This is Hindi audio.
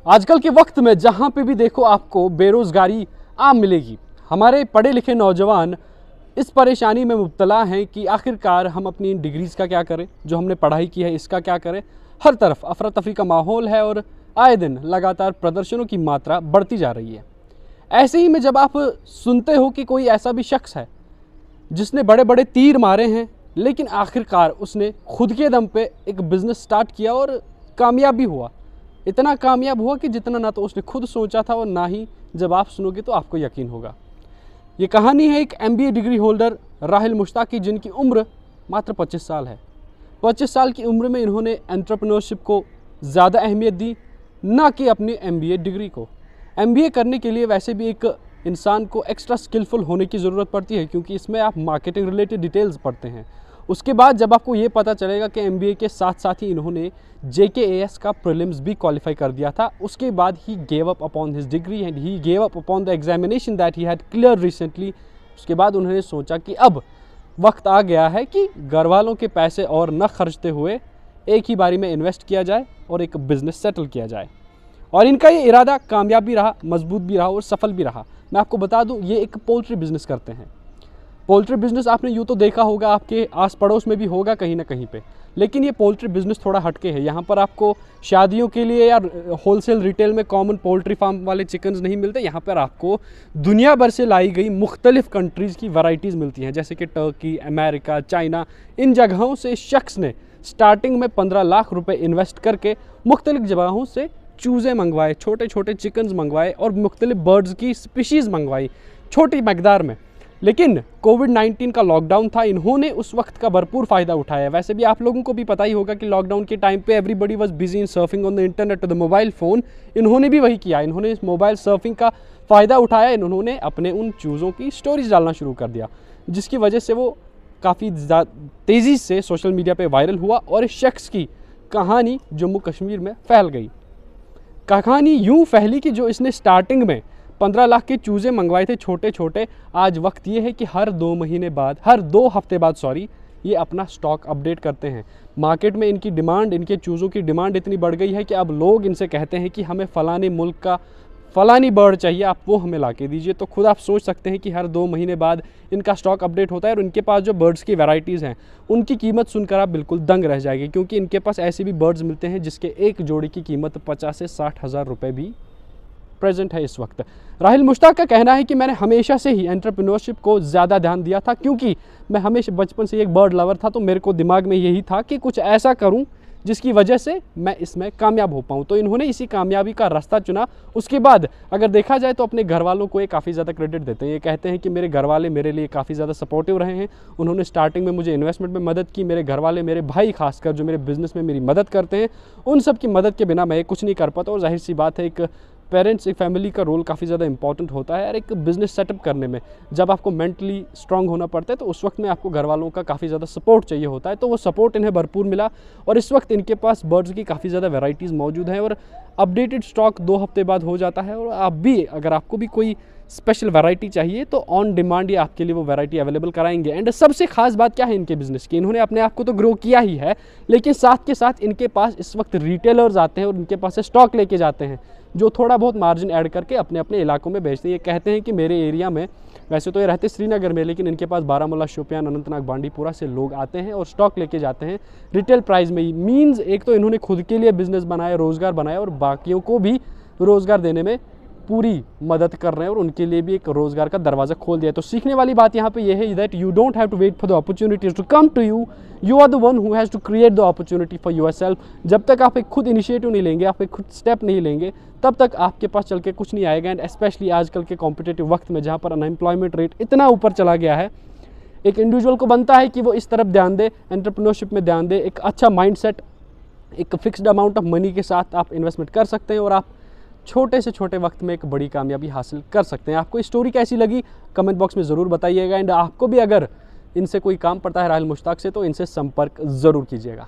आजकल के वक्त में जहाँ पे भी देखो आपको बेरोज़गारी आम मिलेगी। हमारे पढ़े लिखे नौजवान इस परेशानी में मुब्तला हैं कि आखिरकार हम अपनी इन डिग्रीज़ का क्या करें, जो हमने पढ़ाई की है इसका क्या करें। हर तरफ अफरा तफरी का माहौल है और आए दिन लगातार प्रदर्शनों की मात्रा बढ़ती जा रही है। ऐसे ही में जब आप सुनते हो कि कोई ऐसा भी शख्स है जिसने बड़े बड़े तीर मारे हैं, लेकिन आखिरकार उसने खुद के दम पे एक बिज़नेस स्टार्ट किया और कामयाब भी हुआ। इतना कामयाब हुआ कि जितना ना तो उसने खुद सोचा था और ना ही जब आप सुनोगे तो आपको यकीन होगा। ये कहानी है एक MBA degree holder Rahil Mushtaq की, जिनकी उम्र मात्र 25 साल है। 25 साल की उम्र में इन्होंने एंटरप्रेन्योरशिप को ज़्यादा अहमियत दी, ना कि अपनी MBA डिग्री को। MBA करने के लिए वैसे भी एक इंसान को एक्स्ट्रा स्किलफुल होने की ज़रूरत पड़ती है, क्योंकि इसमें आप मार्केटिंग रिलेटेड डिटेल्स पढ़ते हैं। उसके बाद जब आपको ये पता चलेगा कि MBA के साथ साथ ही इन्होंने JKAS का प्रीलिम्स भी क्वालिफाई कर दिया था, उसके बाद he gave up upon his degree and he gave up upon the examination that he had clear recently. उसके बाद उन्होंने सोचा कि अब वक्त आ गया है कि घर वालों के पैसे और न खर्चते हुए एक ही बारी में इन्वेस्ट किया जाए और एक बिज़नेस सेटल किया जाए। और इनका ये इरादा कामयाब भी रहा, मजबूत भी रहा और सफल भी रहा। मैं आपको बता दूं, ये एक पोल्ट्री बिज़नेस करते हैं। पोल्ट्री बिज़नेस आपने यूँ तो देखा होगा, आपके आस पड़ोस में भी होगा कहीं ना कहीं पे, लेकिन ये पोल्ट्री बिज़नेस थोड़ा हटके है। यहाँ पर आपको शादियों के लिए या होलसेल रिटेल में कॉमन पोल्ट्री फार्म वाले चिकन्स नहीं मिलते। यहाँ पर आपको दुनिया भर से लाई गई मुख्तलिफ़ कंट्रीज़ की वैरायटीज़ मिलती हैं, जैसे कि टर्की, अमेरिका, चाइना। इन जगहों से शख्स ने स्टार्टिंग में 15 लाख रुपये इन्वेस्ट करके मुख्तलिफ़ जगहों से चूज़े मंगवाए, छोटे छोटे चिकन्स मंगवाए और मुख्तलिफ बर्ड्स की स्पीशीज़ मंगवाई छोटी मकदार में। लेकिन कोविड-19 का लॉकडाउन था, इन्होंने उस वक्त का भरपूर फ़ायदा उठाया। वैसे भी आप लोगों को भी पता ही होगा कि लॉकडाउन के टाइम पे everybody was busy in surfing on the internet, the mobile phone. इन्होंने भी वही किया, इन्होंने इस मोबाइल सर्फिंग का फ़ायदा उठाया। इन्होंने अपने उन चूज़ों की स्टोरीज डालना शुरू कर दिया, जिसकी वजह से वो काफ़ी तेज़ी से सोशल मीडिया पर वायरल हुआ और इस शख्स की कहानी जम्मू कश्मीर में फैल गई। कहानी यूँ फैली कि जो इसने स्टार्टिंग में 15 लाख के चूज़े मंगवाए थे छोटे छोटे, आज वक्त ये है कि हर 2 हफ्ते बाद ये अपना स्टॉक अपडेट करते हैं। मार्केट में इनकी डिमांड, इनके चूज़ों की डिमांड इतनी बढ़ गई है कि अब लोग इनसे कहते हैं कि हमें फ़लाने मुल्क का फ़लानी बर्ड चाहिए, आप वो हमें ला के दीजिए। तो खुद आप सोच सकते हैं कि हर 2 महीने बाद इनका स्टॉक अपडेट होता है और इनके पास जो बर्ड्स की वैरायटीज़ हैं उनकी कीमत सुनकर आप बिल्कुल दंग रह जाएगी, क्योंकि इनके पास ऐसे भी बर्ड्स मिलते हैं जिसके एक जोड़ी की कीमत 50 से 60 हज़ार रुपये भी प्रेजेंट है इस वक्त। राहिल मुश्ताक का कहना है कि मैंने हमेशा से ही एंटरप्रेन्योरशिप को ज़्यादा ध्यान दिया था, क्योंकि मैं हमेशा बचपन से एक बर्ड लवर था। तो मेरे को दिमाग में यही था कि कुछ ऐसा करूं जिसकी वजह से मैं इसमें कामयाब हो पाऊं। तो इन्होंने इसी कामयाबी का रास्ता चुना। उसके बाद अगर देखा जाए तो अपने घर वालों को ये काफ़ी ज़्यादा क्रेडिट देते हैं। ये कहते हैं कि मेरे घर वाले मेरे लिए काफ़ी ज़्यादा सपोर्टिव रहे हैं। उन्होंने स्टार्टिंग में मुझे इन्वेस्टमेंट में मदद की। मेरे घर वाले, मेरे भाई खासकर जो मेरे बिज़नेस में मेरी मदद करते हैं, उन सब की मदद के बिना मैं ये कुछ नहीं कर पाता। और जाहिर सी बात है, एक पेरेंट्स, एक फैमिली का रोल काफ़ी ज़्यादा इंपॉर्टेंट होता है। और एक बिज़नेस सेटअप करने में जब आपको मेंटली स्ट्रांग होना पड़ता है तो उस वक्त में आपको घर वालों का काफ़ी ज़्यादा सपोर्ट चाहिए होता है। तो वो सपोर्ट इन्हें भरपूर मिला और इस वक्त इनके पास बर्ड्स की काफ़ी ज़्यादा वैरायटीज़ मौजूद हैं और अपडेटेड स्टॉक 2 हफ्ते बाद हो जाता है। और आप भी, अगर आपको भी कोई स्पेशल वैरायटी चाहिए तो ऑन डिमांड ये आपके लिए वो वैरायटी अवेलेबल कराएंगे। एंड सबसे खास बात क्या है इनके बिज़नेस की, इन्होंने अपने आप को तो ग्रो किया ही है, लेकिन साथ के साथ इनके पास इस वक्त रिटेलर्स आते हैं और इनके पास से स्टॉक लेके जाते हैं, जो थोड़ा बहुत मार्जिन ऐड करके अपने अपने इलाकों में बेचते हैं। ये कहते हैं कि मेरे एरिया में, वैसे तो ये रहते श्रीनगर में, लेकिन इनके पास बारामूला, शोपियान, अनंतनाग, बांडीपुरा से लोग आते हैं और स्टॉक लेके जाते हैं रिटेल प्राइस में ही। मीन्स एक तो इन्होंने खुद के लिए बिज़नेस बनाया, रोज़गार बनाया और बाकियों को भी रोज़गार देने में पूरी मदद कर रहे हैं और उनके लिए भी एक रोज़गार का दरवाज़ा खोल दिया। तो सीखने वाली बात यहाँ पे ये है that you don't have to wait for the opportunities to come to you, you are the one who has to create the opportunity for yourself. जब तक आप एक खुद इनिशिएटिव नहीं लेंगे, आप एक खुद स्टेप नहीं लेंगे, तब तक आपके पास चल के कुछ नहीं आएगा। एंड स्पेशली आजकल के कॉम्पिटेटिव वक्त में जहाँ पर अनएम्प्लॉयमेंट रेट इतना ऊपर चला गया है, एक इंडिविजुअल को बनता है कि वो इस तरफ ध्यान दे, एंटरप्रेन्योरशिप में ध्यान दे। एक अच्छा माइंडसेट, एक फिक्स्ड अमाउंट ऑफ मनी के साथ आप इन्वेस्टमेंट कर सकते हैं और आप छोटे से छोटे वक्त में एक बड़ी कामयाबी हासिल कर सकते हैं। आपको इस स्टोरी कैसी लगी कमेंट बॉक्स में ज़रूर बताइएगा। एंड आपको भी अगर इनसे कोई काम पड़ता है राहिल मुश्ताक से, तो इनसे संपर्क ज़रूर कीजिएगा।